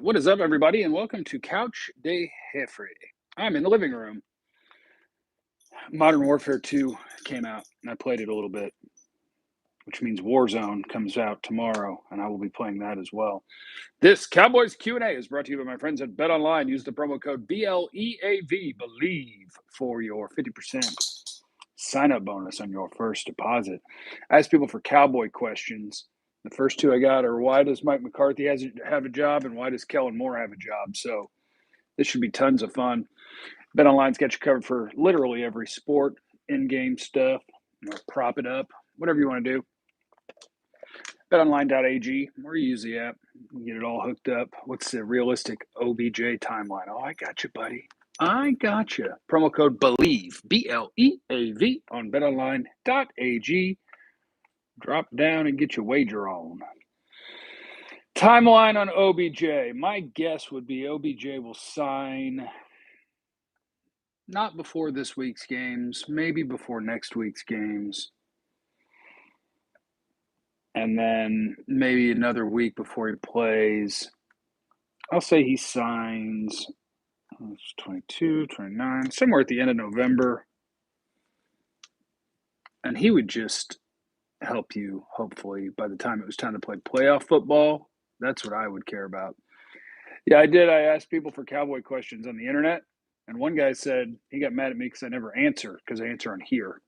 What is up, everybody, and welcome to Couch Day Jeffrey. I'm in the living room. Modern Warfare 2 came out, and I played it a little bit, which means Warzone comes out tomorrow, and I will be playing that as well. This Cowboys Q&A is brought to you by my friends at BetOnline. Use the promo code BLEAV, BELIEVE, for your 50% sign-up bonus on your first deposit. I asked people for Cowboy questions. The first two I got are, why does Mike McCarthy have a job, and why does Kellen Moore have a job? So this should be tons of fun. BetOnline's got you covered for literally every sport, in-game stuff, prop it up, whatever you want to do. BetOnline.ag, or you use the app, you get it all hooked up. What's the realistic OBJ timeline? Oh, I got you, buddy. I got you. Promo code BELIEVE, BLEAV, on BetOnline.ag. Drop down and get your wager on. Timeline on OBJ. My guess would be OBJ will sign not before this week's games, maybe before next week's games. And then maybe another week before he plays. I'll say he signs 22, 29, somewhere at the end of November. And he would just help you, hopefully, by the time it was time to play playoff football. That's what I would care about. Yeah, I did. I asked people for Cowboy questions on the internet. And one guy said he got mad at me because I never answer, because I answer on here.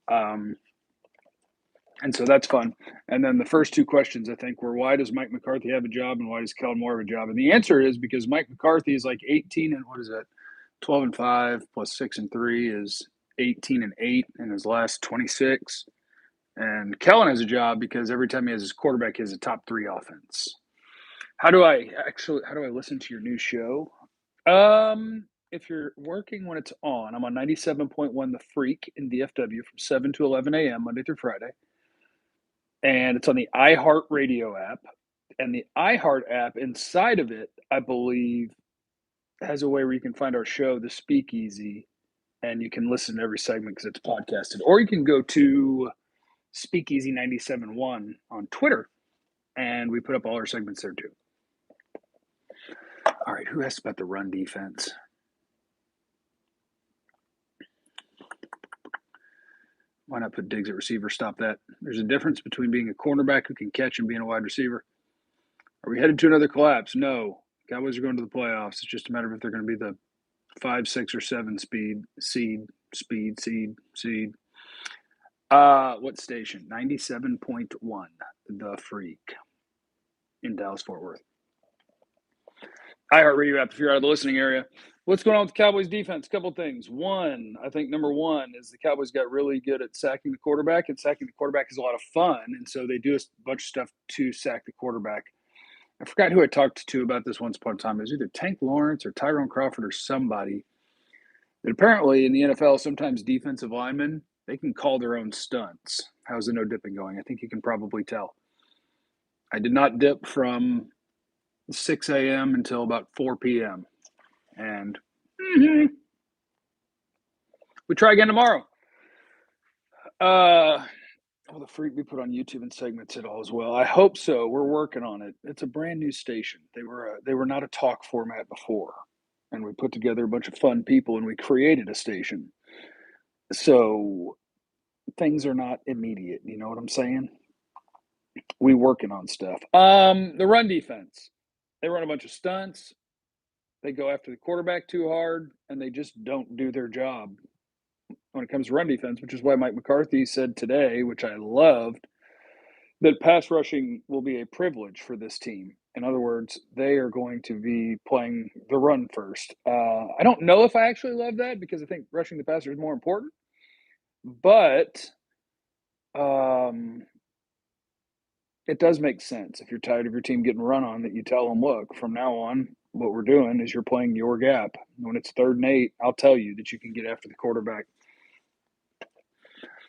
And so that's fun. And then the first two questions, I think, were, why does Mike McCarthy have a job and why does Kellen Moore have a job? And the answer is because Mike McCarthy is like 18 and 12 and 5 plus 6 and 3 is 18 and 8 in his last 26. And Kellen has a job because every time he has his quarterback, he has a top 3 offense. How do I listen to your new show? If you're working when it's on, I'm on 97.1 The Freak in DFW from 7 to 11 a.m. Monday through Friday. And it's on the iHeartRadio app. And the iHeart app, inside of it, I believe, has a way where you can find our show, The Speakeasy, and you can listen to every segment because it's podcasted. Or you can go to Speakeasy 97.1 on Twitter, and we put up all our segments there too. All right, who asked about the run defense? Why not put Diggs at receiver? Stop that. There's a difference between being a cornerback who can catch and being a wide receiver. Are we headed to another collapse? No. Cowboys are going to the playoffs. It's just a matter of if they're going to be the 5, 6, or 7 seed. What station? 97.1, The Freak in Dallas-Fort Worth. iHeartRadio app if you're out of the listening area. What's going on with the Cowboys defense? A couple things. One, I think number one is the Cowboys got really good at sacking the quarterback, and sacking the quarterback is a lot of fun, and so they do a bunch of stuff to sack the quarterback. I forgot who I talked to about this once upon a time. It was either Tank Lawrence or Tyrone Crawford or somebody. That apparently in the NFL, sometimes defensive linemen, they can call their own stunts. How's the no dipping going? I think you can probably tell. I did not dip from 6 a.m. until about 4 p.m. And we try again tomorrow. The Freak we put on YouTube and segments it all as well. I hope so. We're working on it. It's a brand new station. They were not a talk format before, and we put together a bunch of fun people and we created a station. So things are not immediate. You know what I'm saying? We working on stuff. The run defense. They run a bunch of stunts. They go after the quarterback too hard, and they just don't do their job when it comes to run defense, which is why Mike McCarthy said today, which I loved, that pass rushing will be a privilege for this team. In other words, they are going to be playing the run first. I don't know if I actually love that because I think rushing the passer is more important. But it does make sense if you're tired of your team getting run on that you tell them, look, from now on, what we're doing is you're playing your gap. When it's 3rd and 8, I'll tell you that you can get after the quarterback.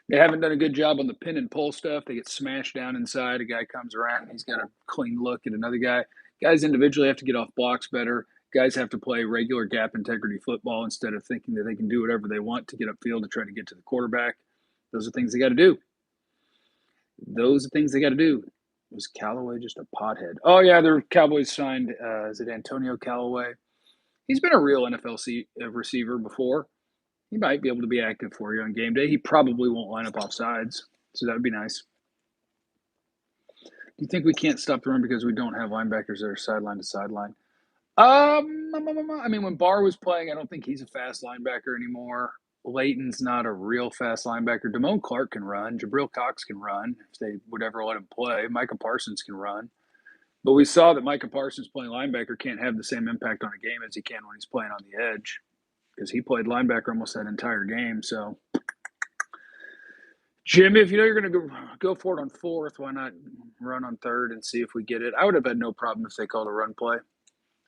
They haven't done a good job on the pin and pull stuff. They get smashed down inside. A guy comes around and he's got a clean look at another guy. Guys individually have to get off blocks better. Guys have to play regular gap integrity football instead of thinking that they can do whatever they want to get upfield to try to get to the quarterback. Those are things they got to do. Was Callaway just a pothead? Oh, yeah, the Cowboys signed, is it Antonio Callaway? He's been a real NFL receiver before. He might be able to be active for you on game day. He probably won't line up off sides, so that would be nice. Do you think we can't stop the run because we don't have linebackers that are sideline to sideline? I mean, when Barr was playing, I don't think he's a fast linebacker anymore. Leighton's not a real fast linebacker. Damone Clark can run. Jabril Cox can run if they would ever let him play. Micah Parsons can run. But we saw that Micah Parsons playing linebacker can't have the same impact on a game as he can when he's playing on the edge because he played linebacker almost that entire game. So, Jimmy, if you know you're going to go for it on fourth, why not run on third and see if we get it? I would have had no problem if they called a run play.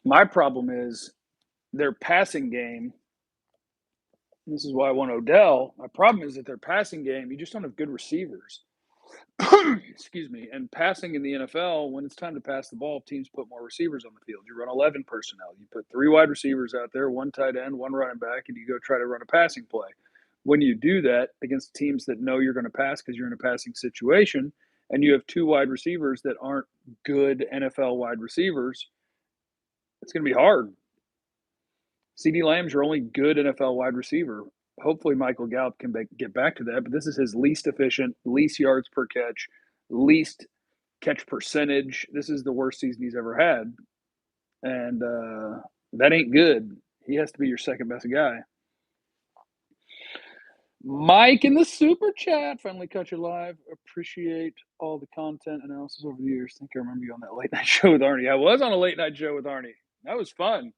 My problem is their passing game. This is why I want Odell. My problem is that their passing game, you just don't have good receivers. Excuse me. And passing in the NFL, when it's time to pass the ball, teams put more receivers on the field. You run 11 personnel. You put 3 wide receivers out there, 1 tight end, 1 running back, and you go try to run a passing play. When you do that against teams that know you're going to pass because you're in a passing situation, and you have 2 wide receivers that aren't good NFL wide receivers, it's going to be hard. CeeDee Lamb's your only good NFL wide receiver. Hopefully Michael Gallup can get back to that, but this is his least efficient, least yards per catch, least catch percentage. This is the worst season he's ever had, and that ain't good. He has to be your second best guy. Mike in the super chat finally caught you live. Appreciate all the content analysis over the years. I think I remember you on that late night show with Arnie. I was on a late night show with Arnie. That was fun.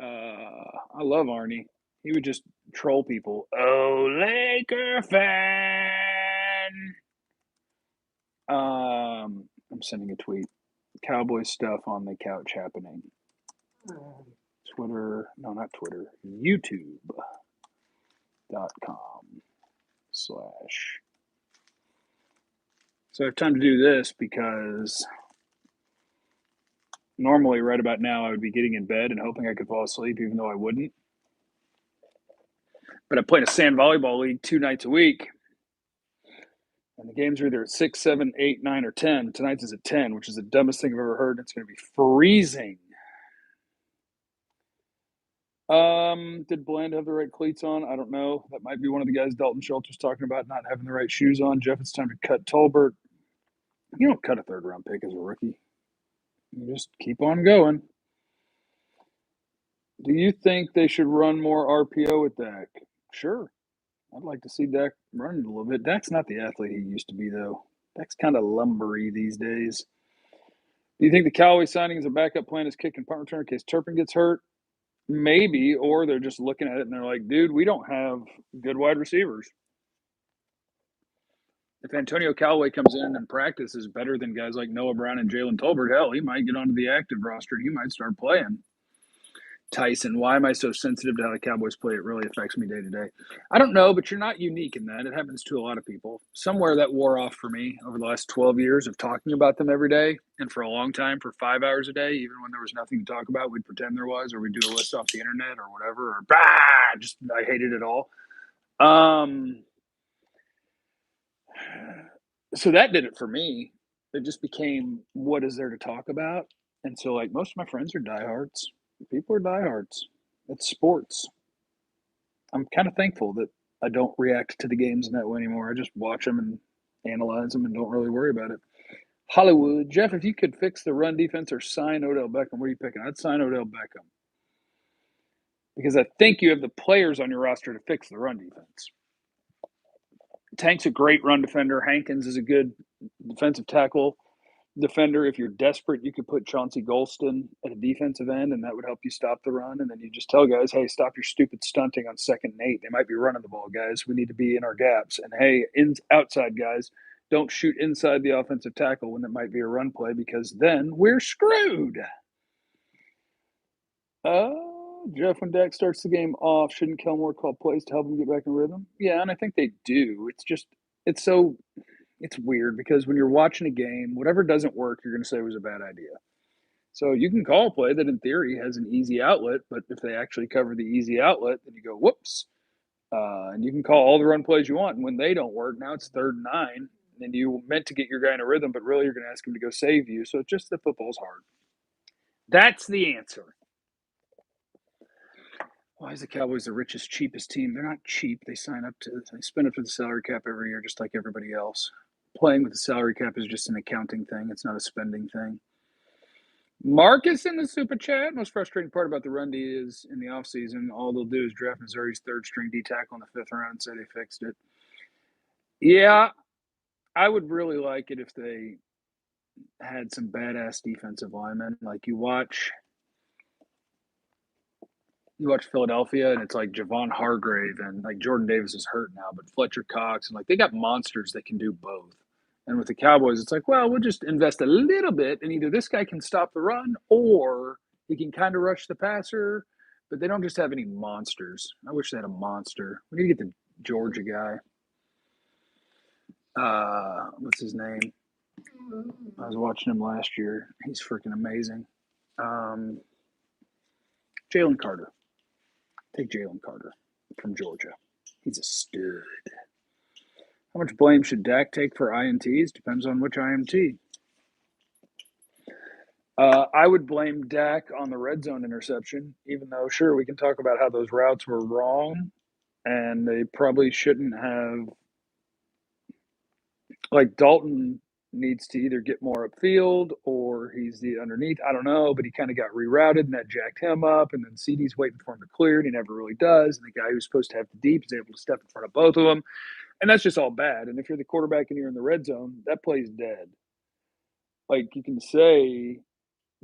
I love Arnie. He would just troll people. Oh, Laker fan. I'm sending a tweet. Cowboy stuff on the couch happening. Twitter, no, not Twitter. YouTube.com/ So I have time to do this because normally right about now I would be getting in bed and hoping I could fall asleep even though I wouldn't. But I play in a sand volleyball league 2 nights a week. And the games are either at 6, 7, 8, 9, or 10. Tonight's is at 10, which is the dumbest thing I've ever heard. It's going to be freezing. Did Bland have the right cleats on? I don't know. That might be one of the guys Dalton Schultz was talking about not having the right shoes on. Jeff, it's time to cut Tolbert. You don't cut a third-round pick as a rookie. You just keep on going. Do you think they should run more RPO with Dak? Sure. I'd like to see Dak running a little bit. Dak's not the athlete he used to be, though. Dak's kind of lumbery these days. Do you think the Cowboy signing is a backup plan as kick and punt return in case Turpin gets hurt? Maybe, or they're just looking at it and they're like, dude, we don't have good wide receivers. If Antonio Callaway comes in and practices better than guys like Noah Brown and Jalen Tolbert, hell, he might get onto the active roster and he might start playing. Tyson, why am I so sensitive to how the Cowboys play? It really affects me day to day. I don't know, but you're not unique in that. It happens to a lot of people. Somewhere that wore off for me over the last 12 years of talking about them every day. And for a long time, for 5 hours a day, even when there was nothing to talk about, we'd pretend there was, or we'd do a list off the internet or whatever, or I hated it all. So that did it for me. It just became, what is there to talk about? And so, like, most of my friends are diehards. People are diehards. It's sports. I'm kind of thankful that I don't react to the games in that way anymore. I just watch them and analyze them and don't really worry about it. Hollywood, Jeff, if you could fix the run defense or sign Odell Beckham, what are you picking? I'd sign Odell Beckham because I think you have the players on your roster to fix the run defense. Tank's a great run defender. Hankins is a good defensive tackle defender. If you're desperate, you could put Chauncey Golston at a defensive end, and that would help you stop the run. And then you just tell guys, hey, stop your stupid stunting on 2nd and 8. They might be running the ball, guys. We need to be in our gaps. And, hey, outside guys, don't shoot inside the offensive tackle when it might be a run play because then we're screwed. Jeff, when Dak starts the game off, shouldn't Kellen Moore call plays to help him get back in rhythm? Yeah, and I think they do. It's weird because when you're watching a game, whatever doesn't work, you're going to say was a bad idea. So you can call a play that in theory has an easy outlet, but if they actually cover the easy outlet, then you go, whoops. And you can call all the run plays you want. And when they don't work, now it's 3rd and 9. and you meant to get your guy in a rhythm, but really you're going to ask him to go save you. So it's just that football's hard. That's the answer. Why is the Cowboys the richest, cheapest team? They're not cheap. They spend up to the salary cap every year, just like everybody else. Playing with the salary cap is just an accounting thing. It's not a spending thing. Marcus in the super chat. Most frustrating part about the run D is in the offseason, all they'll do is draft Missouri's third string D tackle in the 5th round and say they fixed it. Yeah, I would really like it if they had some badass defensive linemen. Like you watch Philadelphia, and it's like Javon Hargrave, and like Jordan Davis is hurt now, but Fletcher Cox, and like they got monsters that can do both. And with the Cowboys, it's like, well, we'll just invest a little bit, and either this guy can stop the run or he can kind of rush the passer, but they don't just have any monsters. I wish they had a monster. We need to get the Georgia guy. What's his name? I was watching him last year. He's freaking amazing. Jalen Carter. Take Jalen Carter from Georgia. He's a stud. How much blame should Dak take for INTs? Depends on which IMT. I would blame Dak on the red zone interception, even though, sure, we can talk about how those routes were wrong, and they probably shouldn't have. Like Dalton needs to either get more upfield or he's the underneath. I don't know, but he kind of got rerouted and that jacked him up. And then CD's waiting for him to clear, and he never really does. And the guy who's supposed to have the deep is able to step in front of both of them. And that's just all bad. And if you're the quarterback and you're in the red zone, that play's dead. Like you can say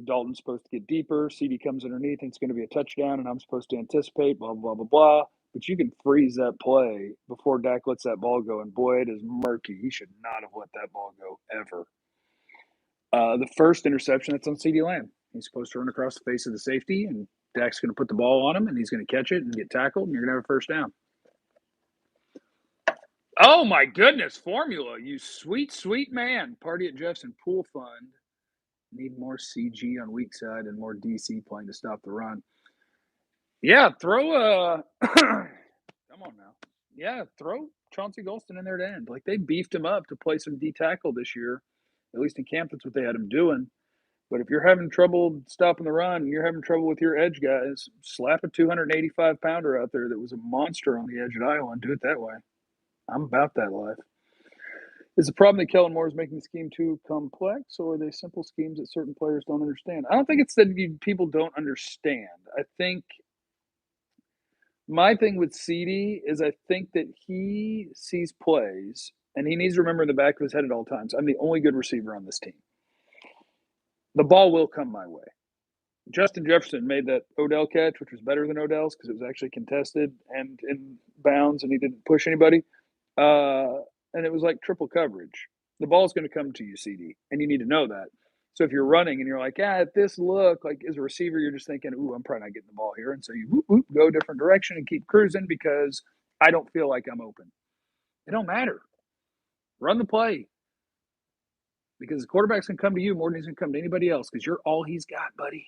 Dalton's supposed to get deeper, CD comes underneath, and it's going to be a touchdown, and I'm supposed to anticipate, blah, blah, blah, blah. But you can freeze that play before Dak lets that ball go, and boy, it is murky. He should not have let that ball go ever. The first interception, that's on CeeDee Lamb. He's supposed to run across the face of the safety, and Dak's going to put the ball on him, and he's going to catch it and get tackled, and you're going to have a first down. Oh, my goodness, Formula, you sweet, sweet man. Party at Jeff's and Pool Fund. Need more CG on weak side and more DC playing to stop the run. Yeah, throw come on now. Yeah, throw Chauncey Golston in there to end. Like they beefed him up to play some D tackle this year. At least in camp, that's what they had him doing. But if you're having trouble stopping the run, and you're having trouble with your edge guys, slap a 285-pounder out there that was a monster on the edge at Iowa and do it that way. I'm about that life. Is the problem that Kellen Moore is making the scheme too complex, or are they simple schemes that certain players don't understand? I don't think it's that people don't understand. I think my thing with CD is I think that he sees plays, and he needs to remember in the back of his head at all times, I'm the only good receiver on this team. The ball will come my way. Justin Jefferson made that Odell catch, which was better than Odell's because it was actually contested and in bounds, and he didn't push anybody. And it was like triple coverage. The ball's going to come to you, CD, and you need to know that. So if you're running and you're like, at this look, like as a receiver, you're just thinking, ooh, I'm probably not getting the ball here. And so you whoop, whoop, go a different direction and keep cruising because I don't feel like I'm open. It don't matter. Run the play because the quarterback's going to come to you more than he's going to come to anybody else because you're all he's got, buddy.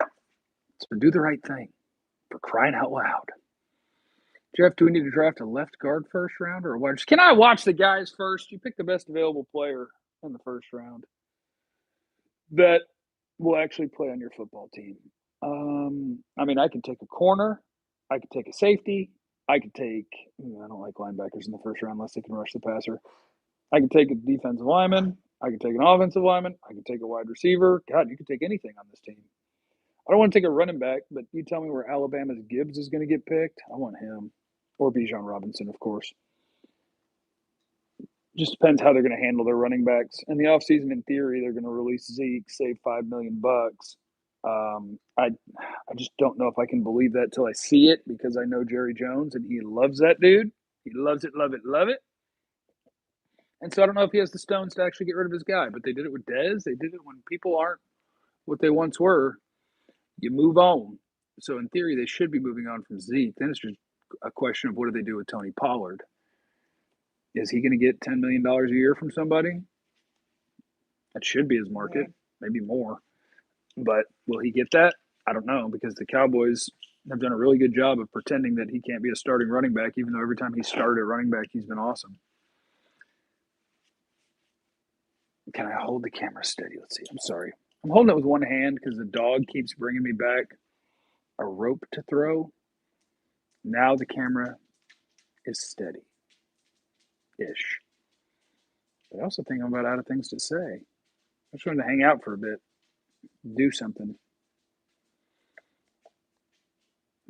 So do the right thing for crying out loud. Jeff, do we need to draft a left guard first round or a wide? Can I watch the guys first? You pick the best available player in the first round that will actually play on your football team. I mean, I can take a corner. I could take a safety. I could take – I don't like linebackers in the first round unless they can rush the passer. I could take a defensive lineman. I could take an offensive lineman. I could take a wide receiver. God, you could take anything on this team. I don't want to take a running back, but you tell me where Alabama's Gibbs is going to get picked. I want him. Or Bijan Robinson, of course. Just depends how they're going to handle their running backs. In the offseason, in theory, they're going to release Zeke, save $5 million. I just don't know if I can believe that till I see it because I know Jerry Jones, and he loves that dude. He loves it, love it, love it. And so I don't know if he has the stones to actually get rid of his guy, but they did it with Dez. They did it when people aren't what they once were. You move on. So in theory, they should be moving on from Zeke. Then it's just a question of what do they do with Tony Pollard? Is he going to get $10 million a year from somebody? That should be his market, maybe more. But will he get that? I don't know because the Cowboys have done a really good job of pretending that he can't be a starting running back, even though every time he started at running back, he's been awesome. Can I hold the camera steady? Let's see. I'm sorry. I'm holding it with one hand because the dog keeps bringing me back a rope to throw. Now the camera is steady-ish. But I also think I'm about out of things to say. I just wanted to hang out for a bit, do something.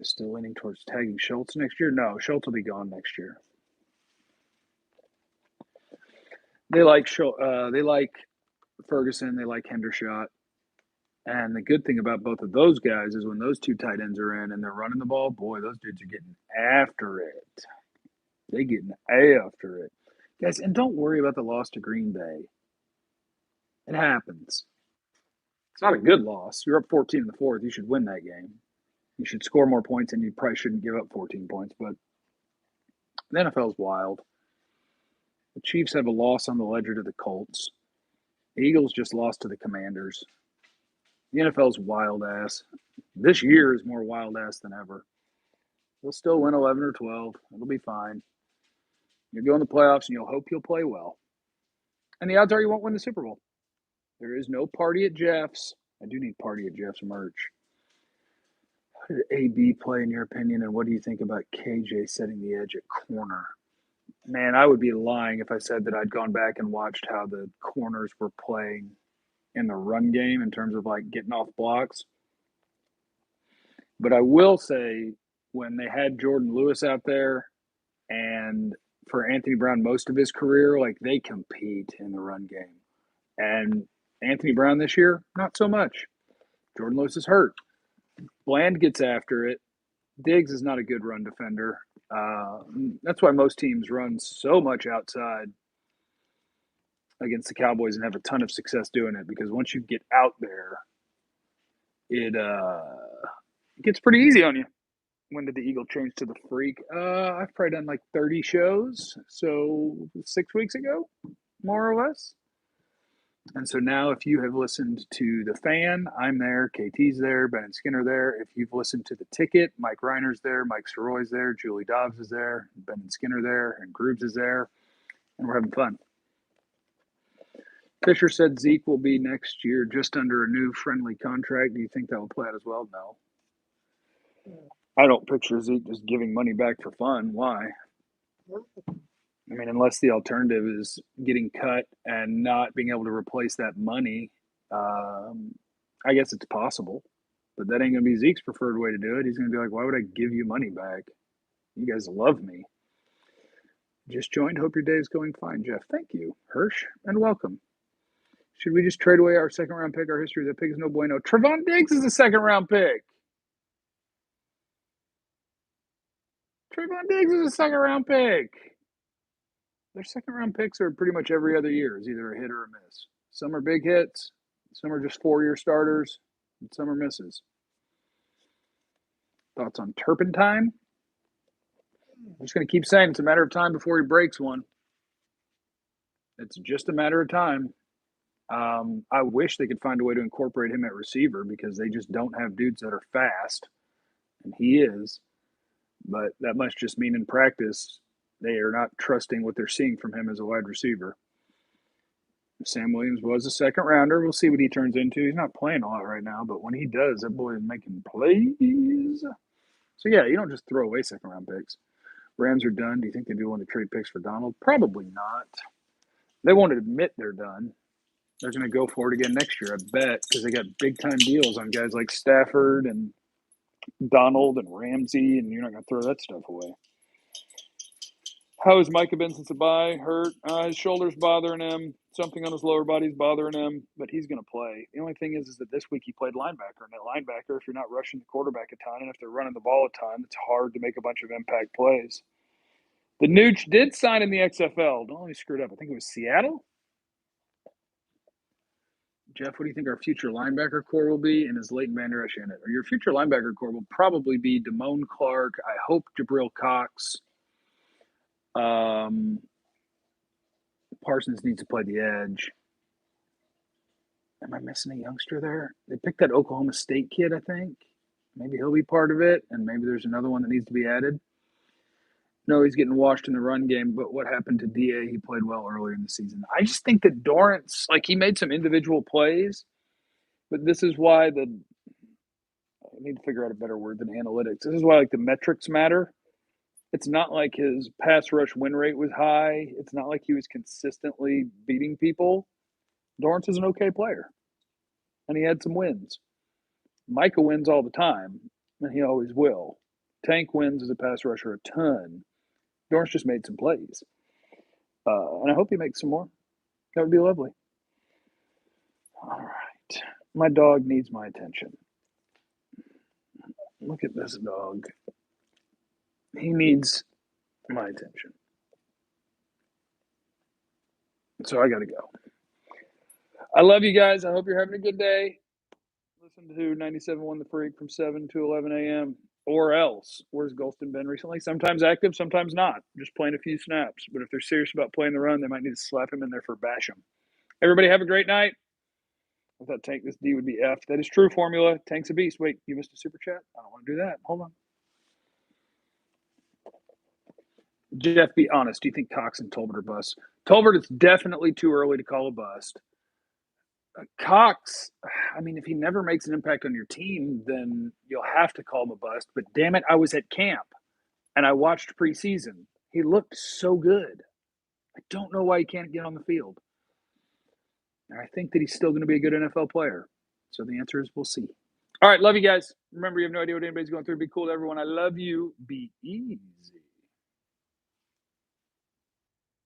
Still leaning towards tagging Schultz next year? No, Schultz will be gone next year. They like Ferguson. They like Hendershot. And the good thing about both of those guys is when those two tight ends are in and they're running the ball, boy, those dudes are getting after it. They're getting after it. Guys, and don't worry about the loss to Green Bay. It happens. It's not a good loss. You're up 14 in the fourth. You should win that game. You should score more points, and you probably shouldn't give up 14 points. But the NFL is wild. The Chiefs have a loss on the ledger to the Colts. The Eagles just lost to the Commanders. The NFL's wild ass. This year is more wild ass than ever. They'll still win 11 or 12. It'll be fine. You'll go in the playoffs, and you'll hope you'll play well. And the odds are you won't win the Super Bowl. There is no party at Jeff's. I do need party at Jeff's merch. How did AB play, in your opinion, and what do you think about KJ setting the edge at corner? Man, I would be lying if I said that I'd gone back and watched how the corners were playing in the run game in terms of like getting off blocks. But I will say when they had Jordan Lewis out there and for Anthony Brown most of his career, like they compete in the run game. And Anthony Brown this year, not so much. Jordan Lewis is hurt. Bland gets after it. Diggs is not a good run defender. That's why most teams run so much outside against the Cowboys and have a ton of success doing it because once you get out there, it gets pretty easy on you. When did the Eagle change to the Freak? I've probably done like 30 shows, so 6 weeks ago, more or less. And so now if you have listened to The Fan, I'm there, KT's there, Ben and Skinner there. If you've listened to The Ticket, Mike Reiner's there, Mike Soroy's there, Julie Dobbs is there, Ben and Skinner there, and Grooves is there, and we're having fun. Fisher said Zeke will be next year just under a new friendly contract. Do you think that will play out as well? No. I don't picture Zeke just giving money back for fun. Why? I mean, unless the alternative is getting cut and not being able to replace that money, I guess it's possible. But that ain't going to be Zeke's preferred way to do it. He's going to be like, why would I give you money back? You guys love me. Just joined. Hope your day is going fine, Jeff. Thank you, Hirsch, and welcome. Should we just trade away our second-round pick? Our history of that pick is no bueno. Trevon Diggs is a second-round pick. Trevon Diggs is a second-round pick. Their second-round picks are pretty much every other year is either a hit or a miss. Some are big hits. Some are just four-year starters. And some are misses. Thoughts on Turpentine? I'm just going to keep saying it's a matter of time before he breaks one. It's just a matter of time. I wish they could find a way to incorporate him at receiver because they just don't have dudes that are fast. And he is. But that must just mean in practice they are not trusting what they're seeing from him as a wide receiver. Sam Williams was a second rounder. We'll see what he turns into. He's not playing a lot right now, but when he does, that boy is making plays. So, yeah, you don't just throw away second-round picks. Rams are done. Do you think they'd be willing to trade picks for Donald? Probably not. They won't admit they're done. They're going to go for it again next year, I bet, because they got big-time deals on guys like Stafford and Donald and Ramsey, and you're not going to throw that stuff away. How has Micah been since the bye? Hurt. His shoulder's bothering him. Something on his lower body's bothering him, but he's going to play. The only thing is that this week he played linebacker. And at linebacker, if you're not rushing the quarterback a ton and if they're running the ball a ton, it's hard to make a bunch of impact plays. The Nooch did sign in the XFL. Don't let me screw it up. I think it was Seattle. Jeff, what do you think our future linebacker core will be? And is Leighton Vander Esch in it? Or your future linebacker core will probably be Damone Clark. I hope Jabril Cox. Parsons needs to play the edge. Am I missing a youngster there? They picked that Oklahoma State kid, I think. Maybe he'll be part of it, and maybe there's another one that needs to be added. No, he's getting washed in the run game, but what happened to DA? He played well earlier in the season. I just think that Dorrance, like, he made some individual plays, but this is why I need to figure out a better word than analytics. This is why, like, the metrics matter. It's not like his pass rush win rate was high. It's not like he was consistently beating people. Dorrance is an okay player, and he had some wins. Micah wins all the time, and he always will. Tank wins as a pass rusher a ton. Dorrance just made some plays. And I hope he makes some more. That would be lovely. All right. My dog needs my attention. Look at this dog. He needs my attention. So I got to go. I love you guys. I hope you're having a good day. Listen to 97.1 The Freak from 7 to 11 a.m. Or else. Where's Golston been recently? Sometimes active, sometimes not. Just playing a few snaps. But if they're serious about playing the run, they might need to slap him in there for Basham. Everybody have a great night. I thought Tank this D would be F. That is true, Formula. Tank's a beast. Wait, you missed a super chat? I don't want to do that. Hold on. Jeff, be honest. Do you think Cox and Tolbert are busts? Tolbert, it's definitely too early to call a bust. Cox, I mean, if he never makes an impact on your team, then you'll have to call him a bust. But damn it, I was at camp, and I watched preseason. He looked so good. I don't know why he can't get on the field. And I think that he's still going to be a good NFL player. So the answer is we'll see. All right, love you guys. Remember, you have no idea what anybody's going through. Be cool to everyone. I love you. Be easy.